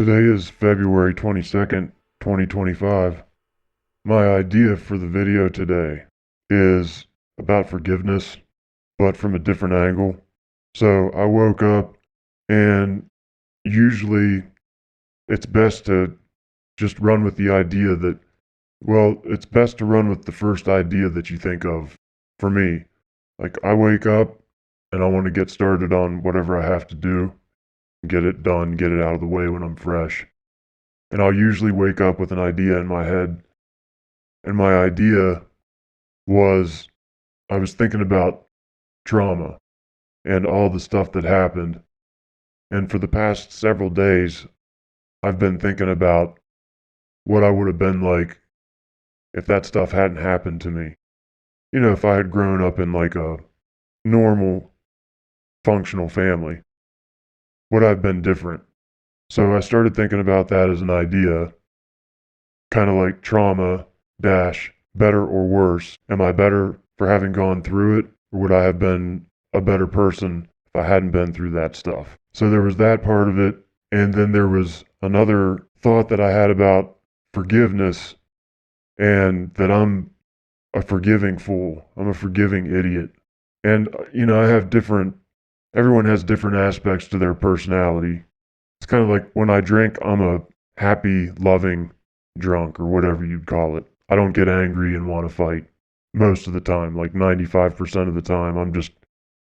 Today is February 22nd, 2025. My idea for the video today is about forgiveness, but from a different angle. So I woke up, and usually it's best to just run with the idea that, it's best to run with the first idea that you think of. For me, like, I wake up and I want to get started on whatever I have to do, get it done, get it out of the way when I'm fresh. And I'll usually wake up with an idea in my head. And my idea was, I was thinking about trauma and all the stuff that happened. And for the past several days, I've been thinking about what I would have been like if that stuff hadn't happened to me. You know, if I had grown up in like a normal, functional family, would I have been different? So I started thinking about that as an idea, kind of like trauma dash better or worse. Am I better for having gone through it, or would I have been a better person if I hadn't been through that stuff? So there was that part of it, and then there was another thought that I had about forgiveness, and that I'm a forgiving fool. I'm a forgiving idiot. And, everyone has different aspects to their personality. It's kind of like when I drink, I'm a happy, loving drunk, or whatever you'd call it. I don't get angry and want to fight most of the time. Like 95% of the time,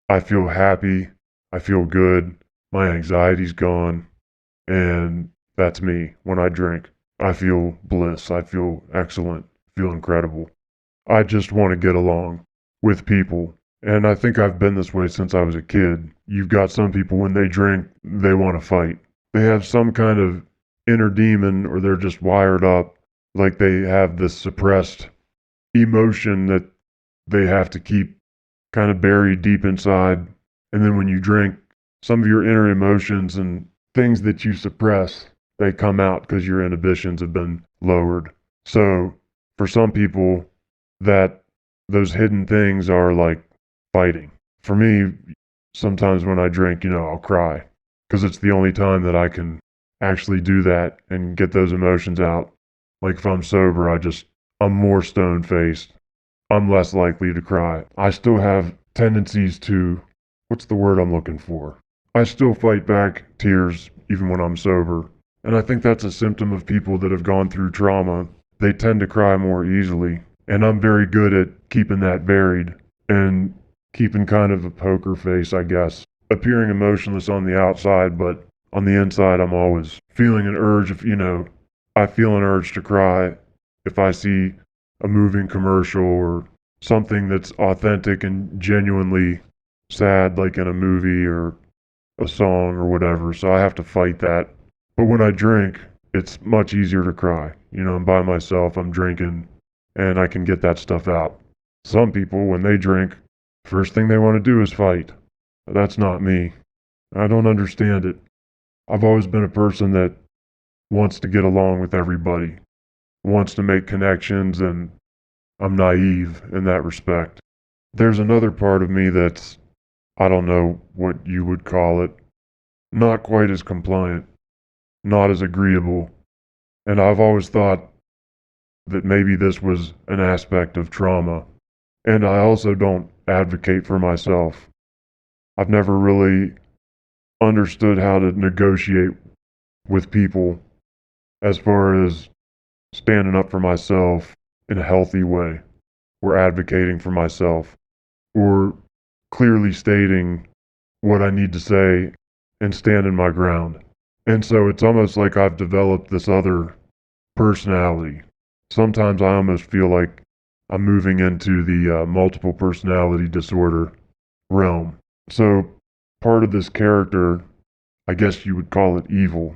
I feel happy. I feel good. My anxiety's gone. And that's me when I drink. I feel bliss. I feel excellent. I feel incredible. I just want to get along with people. And I think I've been this way since I was a kid. You've got some people, when they drink, they want to fight. They have some kind of inner demon, or they're just wired up like they have this suppressed emotion that they have to keep kind of buried deep inside. And then when you drink, some of your inner emotions and things that you suppress, they come out because your inhibitions have been lowered. So for some people, those hidden things are like fighting. For me, sometimes when I drink, I'll cry because it's the only time that I can actually do that and get those emotions out. Like if I'm sober, I'm more stone-faced. I'm less likely to cry. I still have tendencies to, what's the word I'm looking for? I still fight back tears even when I'm sober. And I think that's a symptom of people that have gone through trauma. They tend to cry more easily. And I'm very good at keeping that buried and keeping kind of a poker face, I guess. Appearing emotionless on the outside, but on the inside, I'm always feeling an urge I feel an urge to cry if I see a moving commercial or something that's authentic and genuinely sad, like in a movie or a song or whatever. So I have to fight that. But when I drink, it's much easier to cry. I'm by myself, I'm drinking, and I can get that stuff out. Some people, when they drink, first thing they want to do is fight. That's not me. I don't understand it. I've always been a person that wants to get along with everybody, wants to make connections, and I'm naive in that respect. There's another part of me that's, I don't know what you would call it, not quite as compliant, not as agreeable. And I've always thought that maybe this was an aspect of trauma. And I also don't advocate for myself. I've never really understood how to negotiate with people as far as standing up for myself in a healthy way, or advocating for myself, or clearly stating what I need to say and standing my ground. And so it's almost like I've developed this other personality. Sometimes I almost feel like I'm moving into the multiple personality disorder realm. So part of this character, I guess you would call it evil,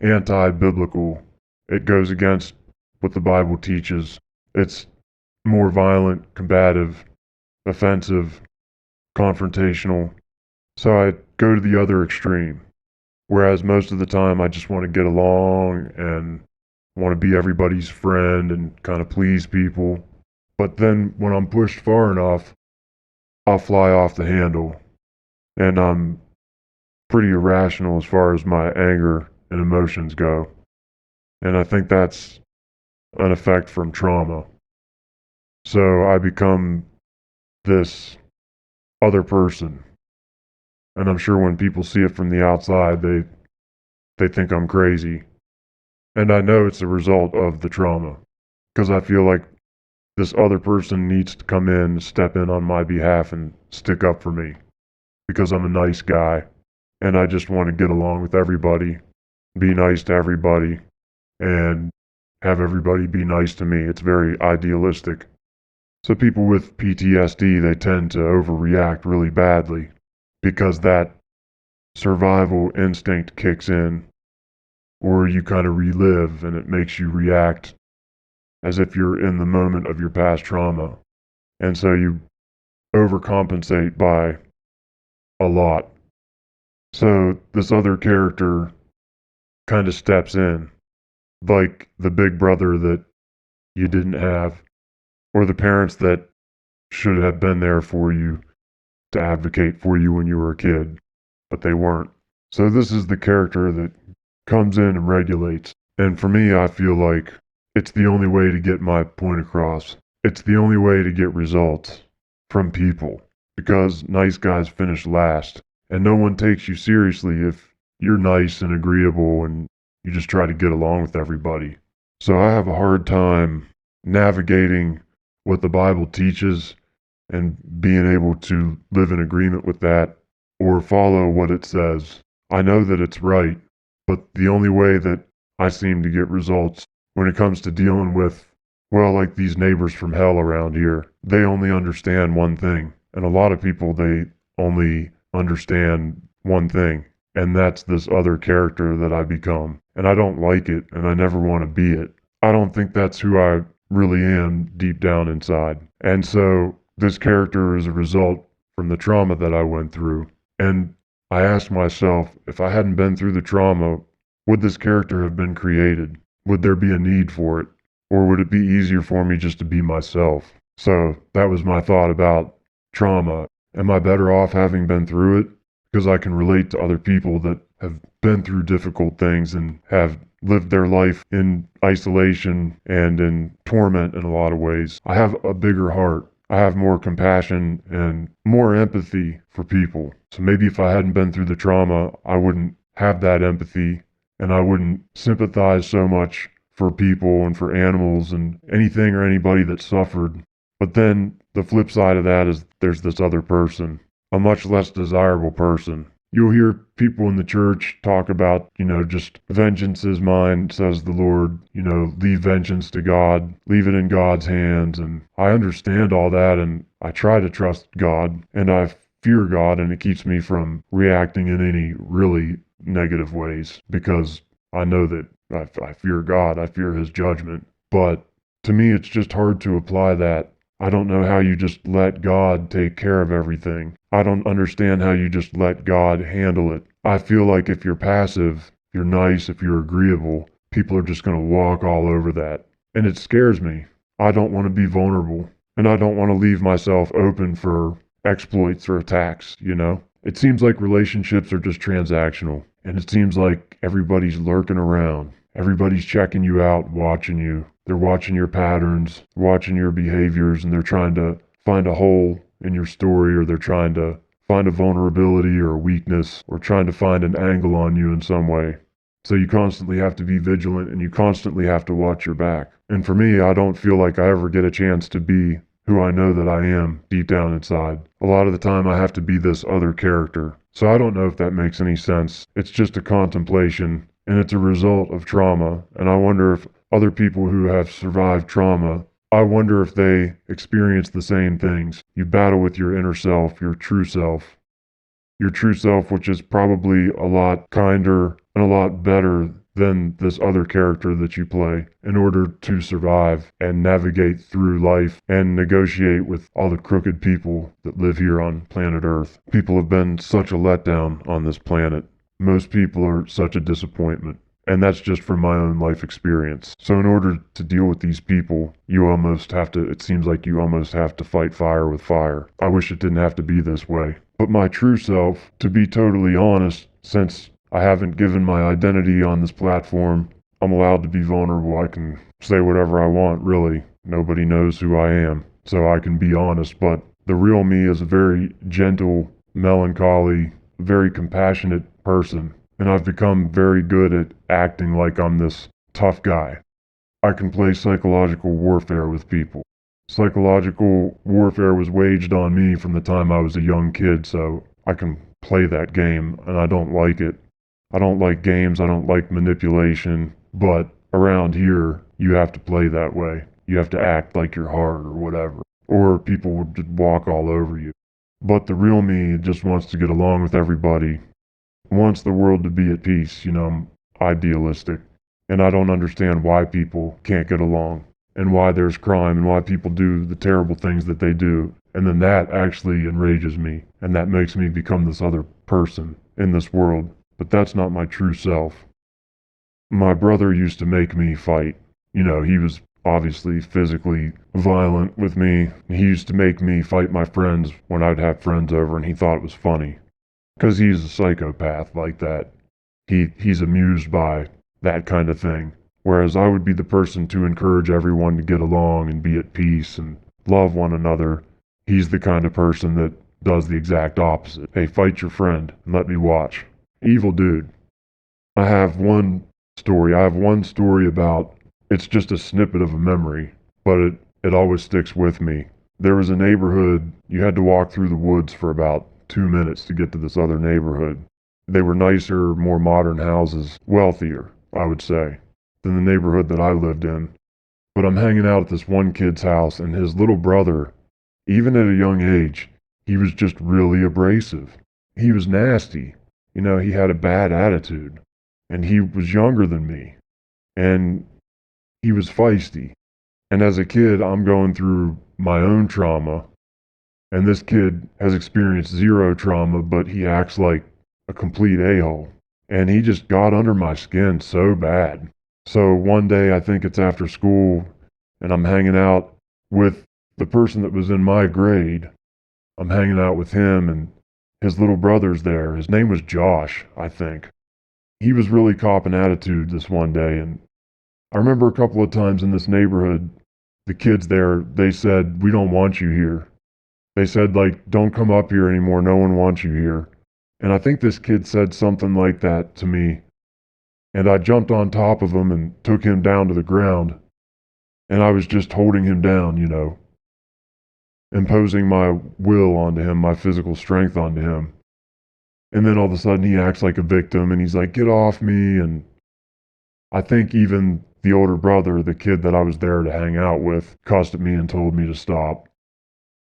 anti-biblical. It goes against what the Bible teaches. It's more violent, combative, offensive, confrontational. So I go to the other extreme. Whereas most of the time I just want to get along and want to be everybody's friend and kind of please people. But then when I'm pushed far enough, I'll fly off the handle. And I'm pretty irrational as far as my anger and emotions go. And I think that's an effect from trauma. So I become this other person. And I'm sure when people see it from the outside, they think I'm crazy. And I know it's a result of the trauma because I feel like this other person needs to come in, step in on my behalf, and stick up for me because I'm a nice guy and I just want to get along with everybody, be nice to everybody, and have everybody be nice to me. It's very idealistic. So people with PTSD, they tend to overreact really badly because that survival instinct kicks in, or you kind of relive and it makes you react as if you're in the moment of your past trauma. And so you overcompensate by a lot. So this other character kind of steps in, like the big brother that you didn't have, or the parents that should have been there for you to advocate for you when you were a kid, but they weren't. So this is the character that comes in and regulates. And for me, I feel like it's the only way to get my point across. It's the only way to get results from people because nice guys finish last. And no one takes you seriously if you're nice and agreeable and you just try to get along with everybody. So I have a hard time navigating what the Bible teaches and being able to live in agreement with that or follow what it says. I know that it's right, but the only way that I seem to get results when it comes to dealing with, well, like these neighbors from hell around here, they only understand one thing. And a lot of people, they only understand one thing, and that's this other character that I become. And I don't like it, and I never want to be it. I don't think that's who I really am deep down inside. And so this character is a result from the trauma that I went through. And I asked myself, if I hadn't been through the trauma, would this character have been created? Would there be a need for it? Or would it be easier for me just to be myself? So that was my thought about trauma. Am I better off having been through it? Because I can relate to other people that have been through difficult things and have lived their life in isolation and in torment in a lot of ways. I have a bigger heart. I have more compassion and more empathy for people. So maybe if I hadn't been through the trauma, I wouldn't have that empathy and I wouldn't sympathize so much for people and for animals and anything or anybody that suffered. But then the flip side of that is there's this other person, a much less desirable person. You'll hear people in the church talk about, just vengeance is mine, says the Lord, leave vengeance to God, leave it in God's hands. And I understand all that and I try to trust God and I fear God and it keeps me from reacting in any really negative ways because I know that I fear God, I fear His judgment. But to me, it's just hard to apply that. I don't know how you just let God take care of everything. I don't understand how you just let God handle it. I feel like if you're passive, if you're nice, if you're agreeable, people are just going to walk all over that. And it scares me. I don't want to be vulnerable. And I don't want to leave myself open for exploits or attacks, It seems like relationships are just transactional. And it seems like everybody's lurking around. Everybody's checking you out, watching you. They're watching your patterns, watching your behaviors, and they're trying to find a hole in your story, or they're trying to find a vulnerability or a weakness, or trying to find an angle on you in some way. So you constantly have to be vigilant, and you constantly have to watch your back. And for me, I don't feel like I ever get a chance to be who I know that I am deep down inside. A lot of the time, I have to be this other character. So I don't know if that makes any sense. It's just a contemplation, and it's a result of trauma, and I wonder if other people who have survived trauma, I wonder if they experience the same things. You battle with your inner self, your true self, which is probably a lot kinder and a lot better than this other character that you play in order to survive and navigate through life and negotiate with all the crooked people that live here on planet Earth. People have been such a letdown on this planet. Most people are such a disappointment. And that's just from my own life experience. So in order to deal with these people, it seems like you almost have to fight fire with fire. I wish it didn't have to be this way. But my true self, to be totally honest, since I haven't given my identity on this platform. I'm allowed to be vulnerable. I can say whatever I want, really. Nobody knows who I am, so I can be honest. But the real me is a very gentle, melancholy, very compassionate person. And I've become very good at acting like I'm this tough guy. I can play psychological warfare with people. Psychological warfare was waged on me from the time I was a young kid, so I can play that game, and I don't like it. I don't like games, I don't like manipulation, but around here, you have to play that way. You have to act like you're hard or whatever, or people will just walk all over you. But the real me just wants to get along with everybody, wants the world to be at peace, I'm idealistic. And I don't understand why people can't get along, and why there's crime, and why people do the terrible things that they do. And then that actually enrages me, and that makes me become this other person in this world. But that's not my true self. My brother used to make me fight. He was obviously physically violent with me. He used to make me fight my friends when I'd have friends over, and he thought it was funny. Because he's a psychopath like that. He's amused by that kind of thing. Whereas I would be the person to encourage everyone to get along and be at peace and love one another. He's the kind of person that does the exact opposite. Hey, fight your friend and let me watch. Evil dude. I have one story about, it's just a snippet of a memory, but it always sticks with me. There was a neighborhood, you had to walk through the woods for about 2 minutes to get to this other neighborhood. They were nicer, more modern houses, wealthier, I would say, than the neighborhood that I lived in. But I'm hanging out at this one kid's house, and his little brother, even at a young age, he was just really abrasive. He was nasty. He had a bad attitude. And he was younger than me. And he was feisty. And as a kid, I'm going through my own trauma. And this kid has experienced zero trauma, but he acts like a complete a-hole. And he just got under my skin so bad. So one day, I think it's after school, and I'm hanging out with the person that was in my grade. I'm hanging out with him, and his little brother's there. His name was Josh, I think. He was really copping attitude this one day, and I remember a couple of times in this neighborhood, the kids there, they said, "We don't want you here." They said, "Don't come up here anymore, no one wants you here." And I think this kid said something like that to me, and I jumped on top of him and took him down to the ground, and I was just holding him down, imposing my will onto him, my physical strength onto him. And then all of a sudden he acts like a victim, and he's like, "Get off me." And I think even the older brother, the kid that I was there to hang out with, cussed at me and told me to stop.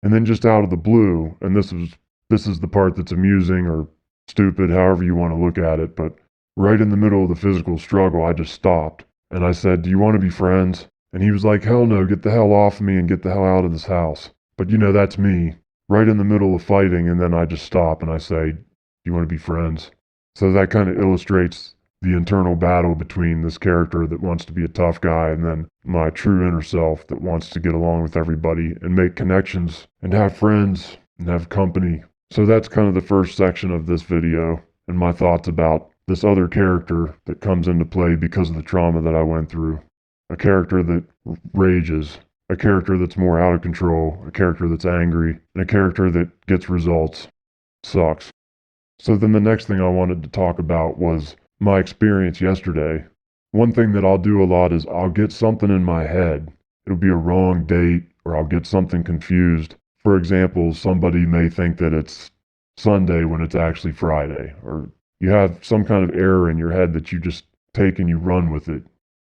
And then just out of the blue, and this is the part that's amusing or stupid, however you want to look at it, but right in the middle of the physical struggle, I just stopped. And I said, "Do you want to be friends?" And he was like, "Hell no, get the hell off me and get the hell out of this house." But that's me, right in the middle of fighting, and then I just stop and I say, "Do you want to be friends?" So that kind of illustrates the internal battle between this character that wants to be a tough guy and then my true inner self that wants to get along with everybody and make connections and have friends and have company. So that's kind of the first section of this video and my thoughts about this other character that comes into play because of the trauma that I went through. A character that rages, a character that's more out of control, a character that's angry, and a character that gets results. Sucks. So then the next thing I wanted to talk about was my experience yesterday. One thing that I'll do a lot is I'll get something in my head. It'll be a wrong date, or I'll get something confused. For example, somebody may think that it's Sunday when it's actually Friday, or you have some kind of error in your head that you just take and you run with it.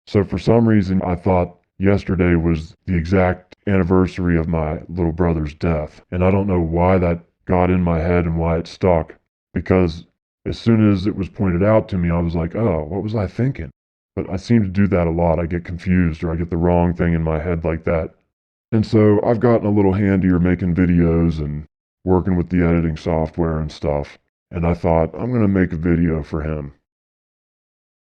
So for some reason, I thought yesterday was the exact anniversary of my little brother's death. And I don't know why that got in my head and why it stuck, because as soon as it was pointed out to me, I was like, oh, what was I thinking? But I seem to do that a lot. I get confused or I get the wrong thing in my head like that. And so I've gotten a little handier making videos and working with the editing software and stuff. And I thought, I'm going to make a video for him.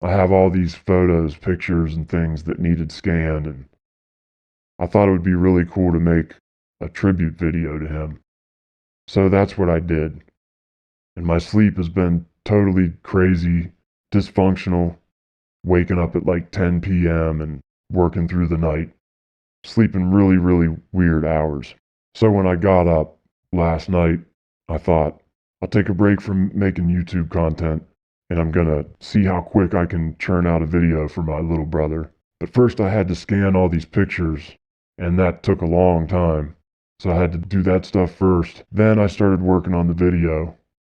I have all these photos, pictures, and things that needed scanned. And I thought it would be really cool to make a tribute video to him. So that's what I did. And my sleep has been totally crazy, dysfunctional, waking up at like 10 p.m. and working through the night, sleeping really, really weird hours. So when I got up last night, I thought, I'll take a break from making YouTube content and I'm gonna see how quick I can churn out a video for my little brother. But first I had to scan all these pictures, and that took a long time. So I had to do that stuff first. Then I started working on the video,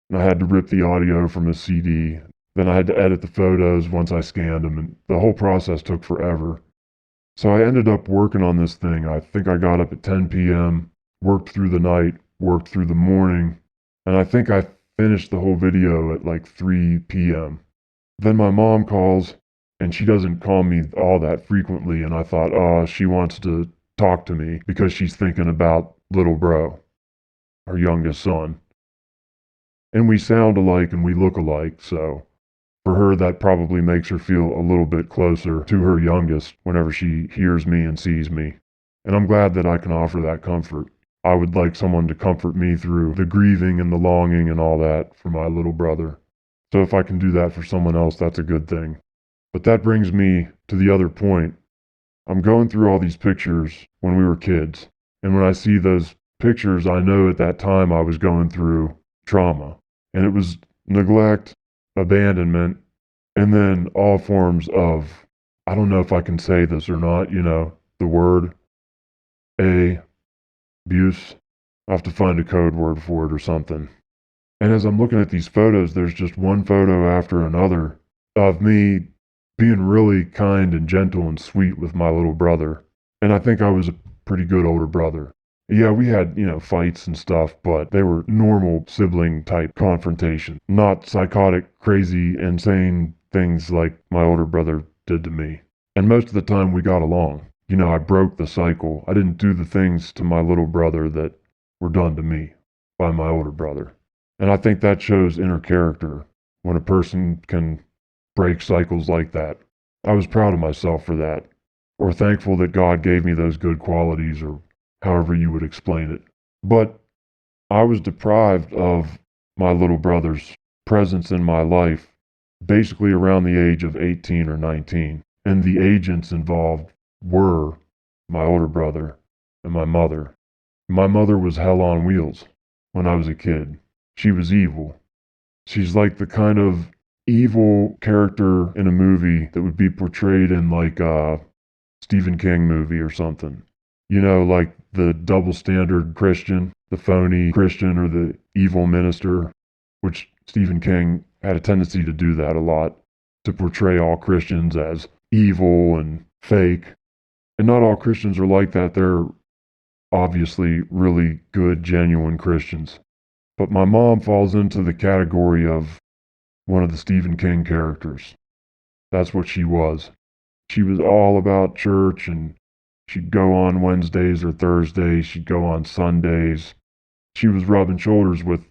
and I had to rip the audio from a CD. Then I had to edit the photos once I scanned them, and the whole process took forever. So I ended up working on this thing. I think I got up at 10 p.m., worked through the night, worked through the morning, and I think I finished the whole video at like 3 p.m. Then my mom calls, and she doesn't call me all that frequently, and I thought, oh, she wants to talk to me because she's thinking about little bro, her youngest son. And we sound alike and we look alike, so for her that probably makes her feel a little bit closer to her youngest whenever she hears me and sees me. And I'm glad that I can offer that comfort. I would like someone to comfort me through the grieving and the longing and all that for my little brother. So if I can do that for someone else, that's a good thing. But that brings me to the other point. I'm going through all these pictures when we were kids, and when I see those pictures, I know at that time I was going through trauma, and it was neglect, abandonment, and then all forms of, I don't know if I can say this or not, the word, abuse. I have to find a code word for it or something. And as I'm looking at these photos, there's just one photo after another of me being really kind and gentle and sweet with my little brother. And I think I was a pretty good older brother. Yeah, we had, fights and stuff, but they were normal sibling type confrontation, not psychotic, crazy, insane things like my older brother did to me. And most of the time we got along. I broke the cycle. I didn't do the things to my little brother that were done to me by my older brother. And I think that shows inner character when a person can break cycles like that. I was proud of myself for that, or thankful that God gave me those good qualities, or however you would explain it. But I was deprived of my little brother's presence in my life basically around the age of 18 or 19. And the agents involved were my older brother and my mother. My mother was hell on wheels when I was a kid. She was evil. She's like the kind of evil character in a movie that would be portrayed in like a Stephen King movie or something. Like the double standard Christian, the phony Christian, or the evil minister, which Stephen King had a tendency to do that a lot, to portray all Christians as evil and fake. And not all Christians are like that. They're obviously really good, genuine Christians. But my mom falls into the category of one of the Stephen King characters. That's what she was. She was all about church, and she'd go on Wednesdays or Thursdays. She'd go on Sundays. She was rubbing shoulders with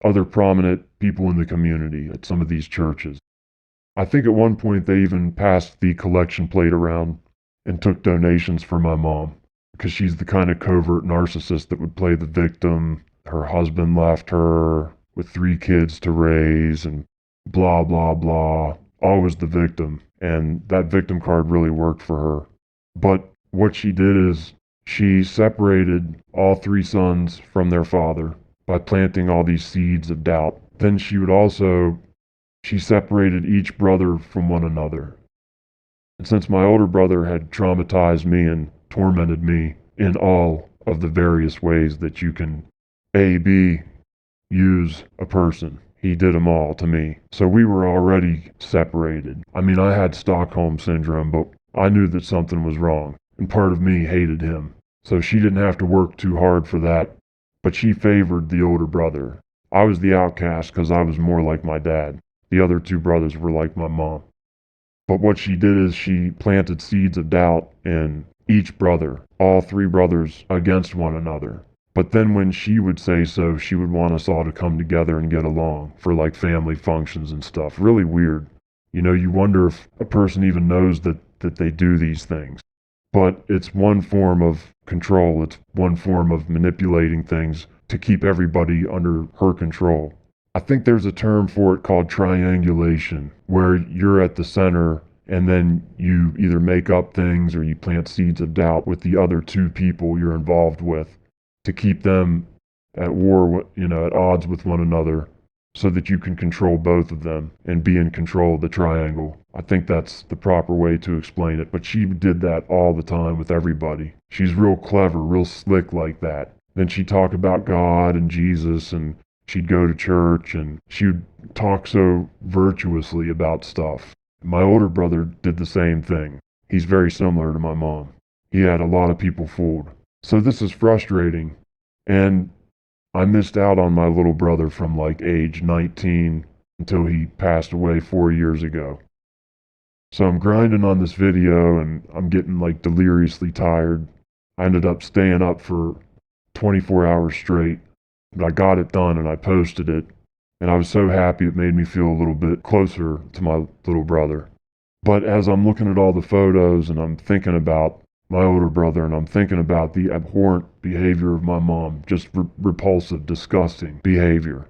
other prominent people in the community at some of these churches. I think at one point they even passed the collection plate around and took donations for my mom, because she's the kind of covert narcissist that would play the victim. Her husband left her with 3 kids to raise and blah, blah, blah. Always the victim. And that victim card really worked for her. But what she did is she separated all 3 sons from their father by planting all these seeds of doubt. Then she separated each brother from one another. And since my older brother had traumatized me and tormented me in all of the various ways that you can use a person, he did them all to me. So we were already separated. I mean, I had Stockholm syndrome, but I knew that something was wrong, and part of me hated him. So she didn't have to work too hard for that, but she favored the older brother. I was the outcast because I was more like my dad. The other 2 brothers were like my mom. But what she did is she planted seeds of doubt in each brother, all 3 brothers against one another. But then when she would say so, she would want us all to come together and get along for like family functions and stuff. Really weird. You wonder if a person even knows that they do these things. But it's one form of control. It's one form of manipulating things to keep everybody under her control. I think there's a term for it called triangulation, where you're at the center and then you either make up things or you plant seeds of doubt with the other two people you're involved with to keep them at war, at odds with one another so that you can control both of them and be in control of the triangle. I think that's the proper way to explain it, but she did that all the time with everybody. She's real clever, real slick like that. Then she'd talk about God and Jesus, and she'd go to church, and she would talk so virtuously about stuff. My older brother did the same thing. He's very similar to my mom. He had a lot of people fooled. So this is frustrating, and I missed out on my little brother from like age 19 until he passed away 4 years ago. So I'm grinding on this video and I'm getting like deliriously tired. I ended up staying up for 24 hours straight, but I got it done and I posted it. And I was so happy it made me feel a little bit closer to my little brother. But as I'm looking at all the photos and I'm thinking about my older brother, and I'm thinking about the abhorrent behavior of my mom, just repulsive, disgusting behavior.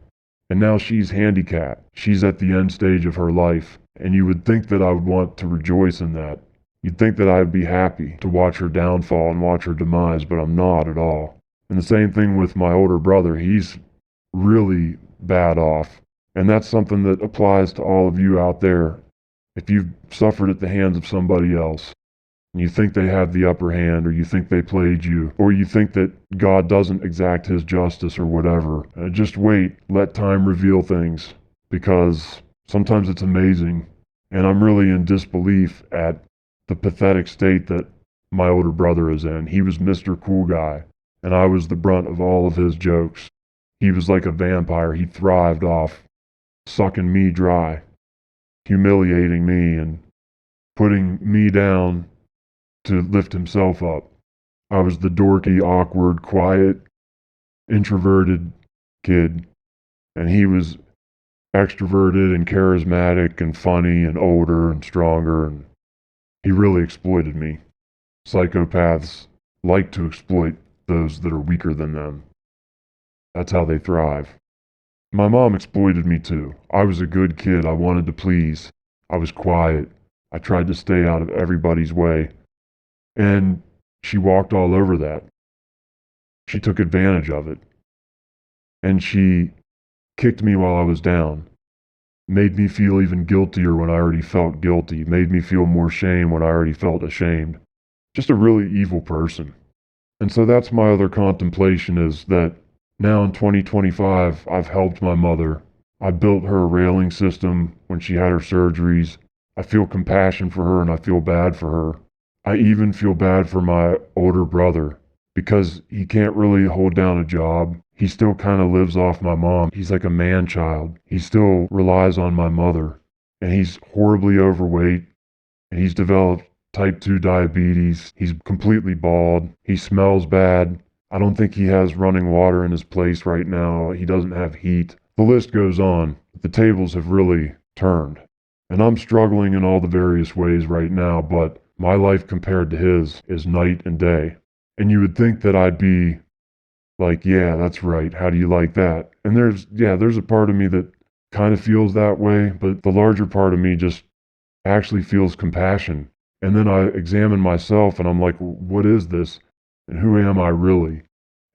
And now she's handicapped. She's at the end stage of her life, and you would think that I would want to rejoice in that. You'd think that I would be happy to watch her downfall and watch her demise, but I'm not at all. And the same thing with my older brother. He's really bad off. And that's something that applies to all of you out there. If you've suffered at the hands of somebody else, and you think they have the upper hand, or you think they played you, or you think that God doesn't exact his justice or whatever, just wait. Let time reveal things, because sometimes it's amazing. And I'm really in disbelief at the pathetic state that my older brother is in. He was Mr. Cool Guy, and I was the brunt of all of his jokes. He was like a vampire. He thrived off sucking me dry, humiliating me, and putting me down to lift himself up. I was the dorky, awkward, quiet, introverted kid, and he was extroverted and charismatic and funny and older and stronger, and he really exploited me. Psychopaths like to exploit those that are weaker than them. That's how they thrive. My mom exploited me too. I was a good kid. I wanted to please. I was quiet. I tried to stay out of everybody's way. And she walked all over that. She took advantage of it. And she kicked me while I was down. Made me feel even guiltier when I already felt guilty. Made me feel more shame when I already felt ashamed. Just a really evil person. And so that's my other contemplation, is that now in 2025, I've helped my mother. I built her a railing system when she had her surgeries. I feel compassion for her and I feel bad for her. I even feel bad for my older brother because he can't really hold down a job. He still kind of lives off my mom. He's like a man child. He still relies on my mother. And he's horribly overweight. And he's developed type 2 diabetes. He's completely bald. He smells bad. I don't think he has running water in his place right now. He doesn't have heat. The list goes on. The tables have really turned. And I'm struggling in all the various ways right now, but my life compared to his is night and day. And you would think that I'd be like, yeah, that's right. How do you like that? And there's a part of me that kind of feels that way, but the larger part of me just actually feels compassion. And then I examine myself and I'm like, what is this? And who am I really?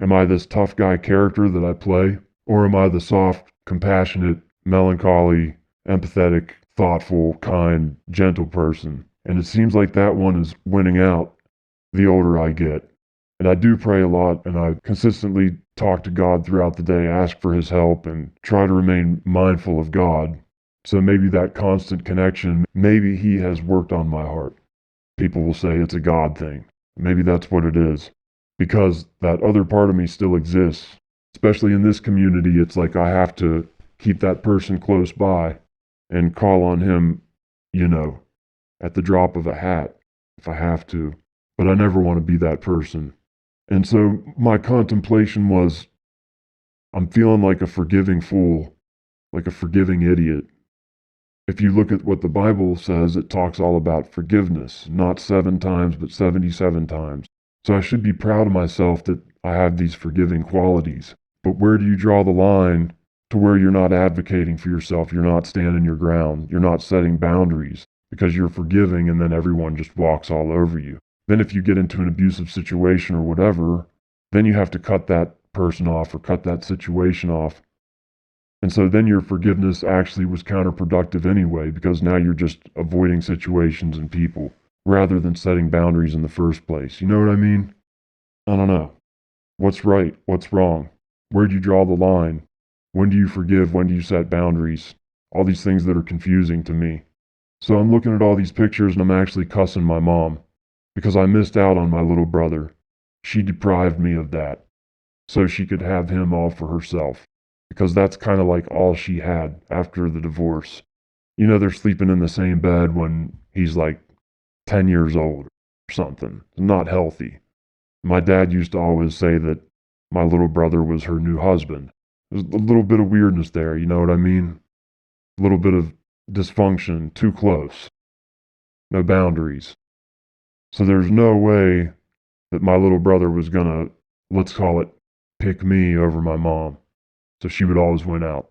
Am I this tough guy character that I play? Or am I the soft, compassionate, melancholy, empathetic, thoughtful, kind, gentle person? And it seems like that one is winning out the older I get. And I do pray a lot, and I consistently talk to God throughout the day, ask for his help, and try to remain mindful of God. So maybe that constant connection, maybe he has worked on my heart. People will say it's a God thing. Maybe that's what it is. Because that other part of me still exists. Especially in this community, it's like I have to keep that person close by and call on him, at the drop of a hat, if I have to. But I never want to be that person. And so my contemplation was, I'm feeling like a forgiving fool, like a forgiving idiot. If you look at what the Bible says, it talks all about forgiveness, not 7 times, but 77 times. So I should be proud of myself that I have these forgiving qualities. But where do you draw the line to where you're not advocating for yourself, you're not standing your ground, you're not setting boundaries because you're forgiving and then everyone just walks all over you. Then if you get into an abusive situation or whatever, then you have to cut that person off or cut that situation off. And so then your forgiveness actually was counterproductive anyway, because now you're just avoiding situations and people rather than setting boundaries in the first place. You know what I mean? I don't know. What's right? What's wrong? Where do you draw the line? When do you forgive? When do you set boundaries? All these things that are confusing to me. So I'm looking at all these pictures and I'm actually cussing my mom because I missed out on my little brother. She deprived me of that so she could have him all for herself, because that's kind of like all she had after the divorce. You know, they're sleeping in the same bed when he's like 10 years old or something. Not healthy. My dad used to always say that my little brother was her new husband. There's a little bit of weirdness there, you know what I mean? A little bit of dysfunction, too close. No boundaries. So there's no way that my little brother was gonna, let's call it, pick me over my mom. So she would always win out.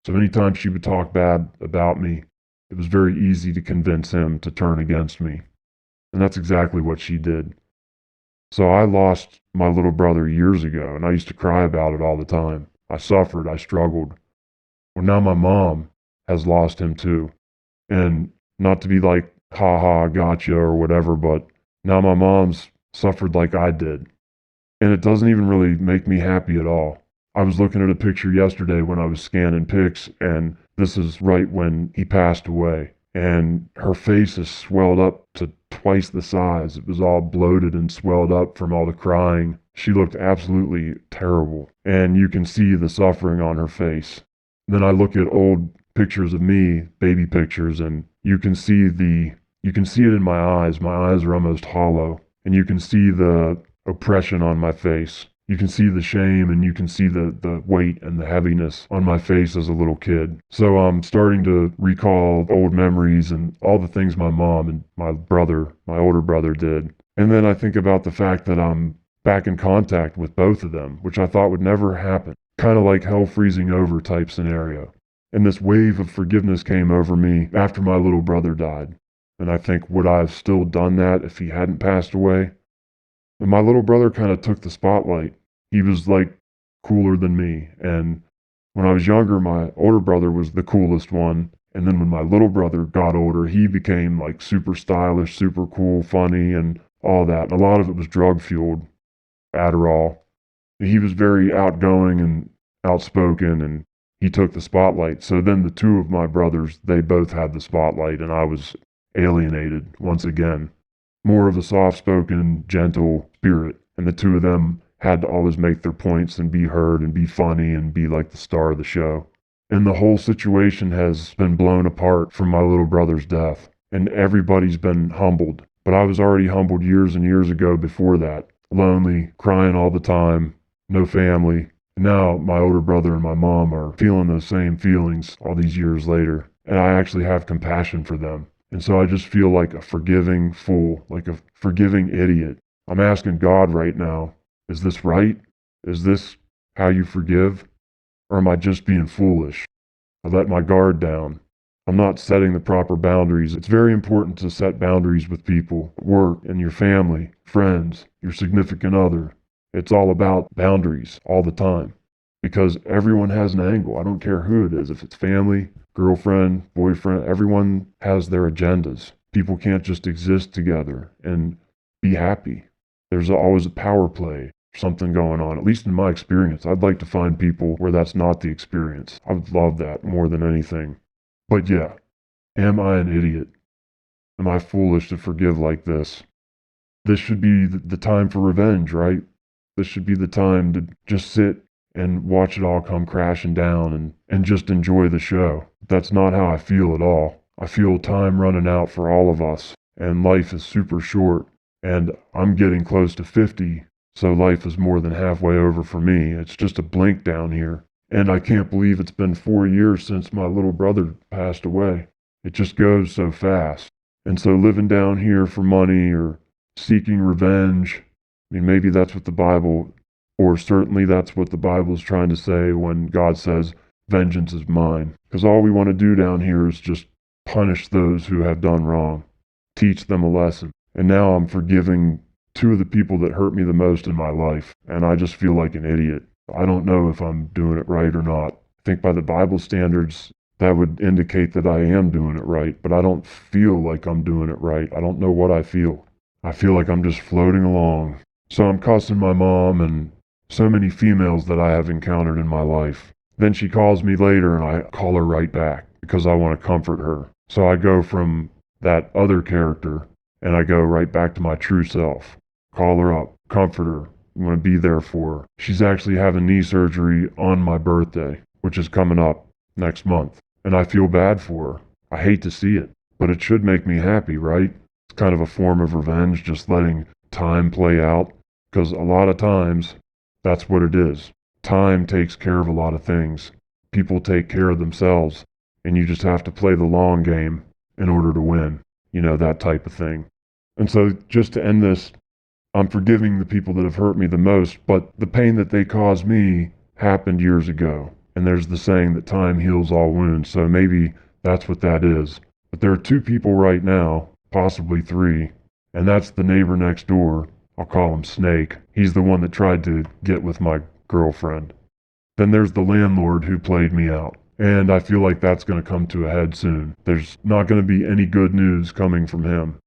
So anytime she would talk bad about me, it was very easy to convince him to turn against me. And that's exactly what she did. So I lost my little brother years ago, and I used to cry about it all the time. I suffered, I struggled. Well, now my mom has lost him too. And not to be like, ha ha, gotcha or whatever, but now my mom's suffered like I did. And it doesn't even really make me happy at all. I was looking at a picture yesterday when I was scanning pics, and this is right when he passed away. And her face is swelled up to twice the size. It was all bloated and swelled up from all the crying. She looked absolutely terrible. And you can see the suffering on her face. Then I look at old pictures of me, baby pictures, and you can see it in my eyes. My eyes are almost hollow. And you can see the oppression on my face. You can see the shame, and you can see the weight and the heaviness on my face as a little kid. So I'm starting to recall old memories and all the things my mom and my older brother did. And then I think about the fact that I'm back in contact with both of them, which I thought would never happen. Kind of like hell freezing over type scenario. And this wave of forgiveness came over me after my little brother died. And I think, would I have still done that if he hadn't passed away? And my little brother kind of took the spotlight. He was like cooler than me. And when I was younger, my older brother was the coolest one. And then when my little brother got older, he became like super stylish, super cool, funny, and all that. And a lot of it was drug fueled, Adderall. He was very outgoing and outspoken, and he took the spotlight. So then the two of my brothers, they both had the spotlight, and I was alienated once again. More of a soft-spoken, gentle spirit, and the two of them had to always make their points and be heard and be funny and be like the star of the show. And the whole situation has been blown apart from my little brother's death, and everybody's been humbled. But I was already humbled years and years ago before that, lonely, crying all the time, no family. And now my older brother and my mom are feeling those same feelings all these years later, and I actually have compassion for them. And so I just feel like a forgiving fool, like a forgiving idiot. I'm asking God right now, is this right? Is this how you forgive? Or am I just being foolish? I let my guard down. I'm not setting the proper boundaries. It's very important to set boundaries with people, work, and your family, friends, your significant other. It's all about boundaries all the time, because everyone has an angle. I don't care who it is. If it's family, girlfriend, boyfriend, everyone has their agendas. People can't just exist together and be happy. There's always a power play, something going on, at least in my experience. I'd like to find people where that's not the experience. I would love that more than anything. But yeah, am I an idiot? Am I foolish to forgive like this? This should be the time for revenge, right? This should be the time to just sit and watch it all come crashing down and just enjoy the show. That's not how I feel at all. I feel time running out for all of us, and life is super short, and I'm getting close to 50, so life is more than halfway over for me. It's just a blink down here, and I can't believe it's been 4 years since my little brother passed away. It just goes so fast. And so living down here for money or seeking revenge, I mean, maybe that's what the Bible, or certainly that's what the Bible is trying to say when God says, vengeance is mine. Because all we want to do down here is just punish those who have done wrong, teach them a lesson. And now I'm forgiving two of the people that hurt me the most in my life, and I just feel like an idiot. I don't know if I'm doing it right or not. I think by the Bible standards, that would indicate that I am doing it right, but I don't feel like I'm doing it right. I don't know what I feel. I feel like I'm just floating along. So I'm cussing my mom and so many females that I have encountered in my life. Then she calls me later and I call her right back because I want to comfort her. So I go from that other character and I go right back to my true self. Call her up, comfort her, I want to be there for her. She's actually having knee surgery on my birthday, which is coming up next month. And I feel bad for her. I hate to see it, but it should make me happy, right? It's kind of a form of revenge, just letting time play out. Because a lot of times, that's what it is. Time takes care of a lot of things. People take care of themselves, and you just have to play the long game in order to win. You know, that type of thing. And so just to end this, I'm forgiving the people that have hurt me the most, but the pain that they caused me happened years ago. And there's the saying that time heals all wounds, so maybe that's what that is. But there are two people right now, possibly three, and that's the neighbor next door. I'll call him Snake. He's the one that tried to get with my girlfriend. Then there's the landlord who played me out. And I feel like that's going to come to a head soon. There's not going to be any good news coming from him.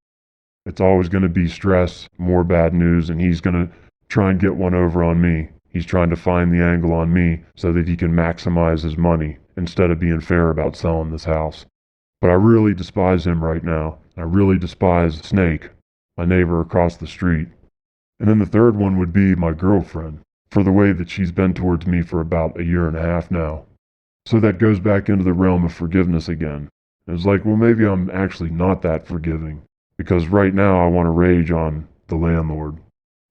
It's always going to be stress, more bad news, and he's going to try and get one over on me. He's trying to find the angle on me so that he can maximize his money instead of being fair about selling this house. But I really despise him right now. I really despise Snake, my neighbor across the street. And then the third one would be my girlfriend, for the way that she's been towards me for about 1.5 years now. So that goes back into the realm of forgiveness again. It's like, well, maybe I'm actually not that forgiving. Because right now I want to rage on the landlord.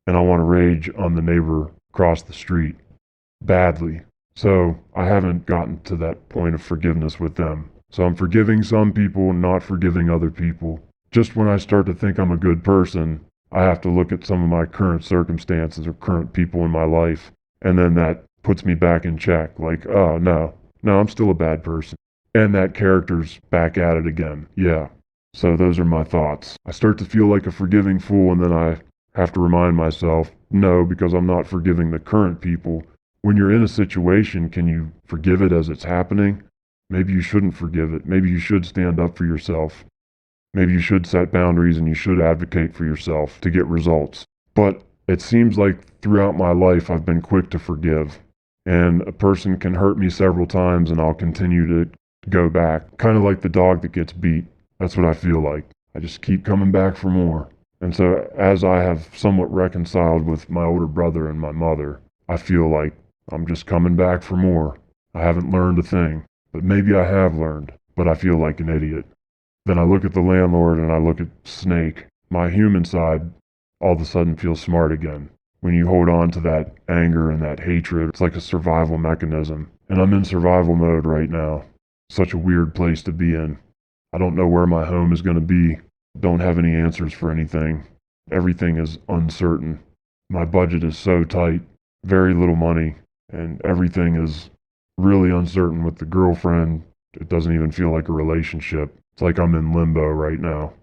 And I want to rage on the neighbor across the street. Badly. So I haven't gotten to that point of forgiveness with them. So I'm forgiving some people and not forgiving other people. Just when I start to think I'm a good person, I have to look at some of my current circumstances or current people in my life. And then that puts me back in check. Like, oh, no, I'm still a bad person. And that character's back at it again. Yeah. So those are my thoughts. I start to feel like a forgiving fool, and then I have to remind myself, no, because I'm not forgiving the current people. When you're in a situation, can you forgive it as it's happening? Maybe you shouldn't forgive it. Maybe you should stand up for yourself. Maybe you should set boundaries and you should advocate for yourself to get results. But it seems like throughout my life I've been quick to forgive. And a person can hurt me several times and I'll continue to go back. Kind of like the dog that gets beat. That's what I feel like. I just keep coming back for more. And so as I have somewhat reconciled with my older brother and my mother, I feel like I'm just coming back for more. I haven't learned a thing. But maybe I have learned. But I feel like an idiot. Then I look at the landlord and I look at Snake. My human side all of a sudden feels smart again. When you hold on to that anger and that hatred, it's like a survival mechanism. And I'm in survival mode right now. Such a weird place to be in. I don't know where my home is going to be. Don't have any answers for anything. Everything is uncertain. My budget is so tight. Very little money. And everything is really uncertain with the girlfriend. It doesn't even feel like a relationship. It's like I'm in limbo right now.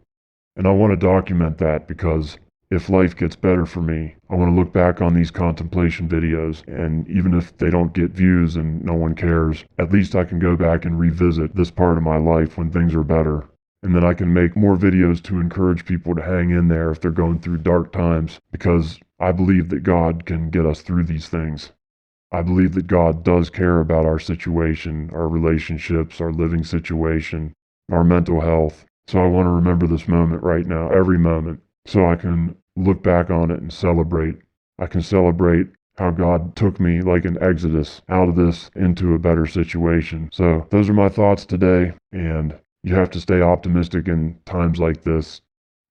And I want to document that because if life gets better for me, I want to look back on these contemplation videos, and even if they don't get views and no one cares, at least I can go back and revisit this part of my life when things are better. And then I can make more videos to encourage people to hang in there if they're going through dark times, because I believe that God can get us through these things. I believe that God does care about our situation, our relationships, our living situation, our mental health. So I want to remember this moment right now, every moment, so I can look back on it and celebrate. I can celebrate how God took me like an exodus out of this into a better situation. So those are my thoughts today, and you have to stay optimistic in times like this.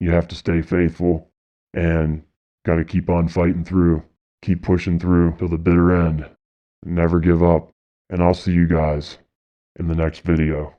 You have to stay faithful and got to keep on fighting through. Keep pushing through till the bitter end. Never give up. And I'll see you guys in the next video.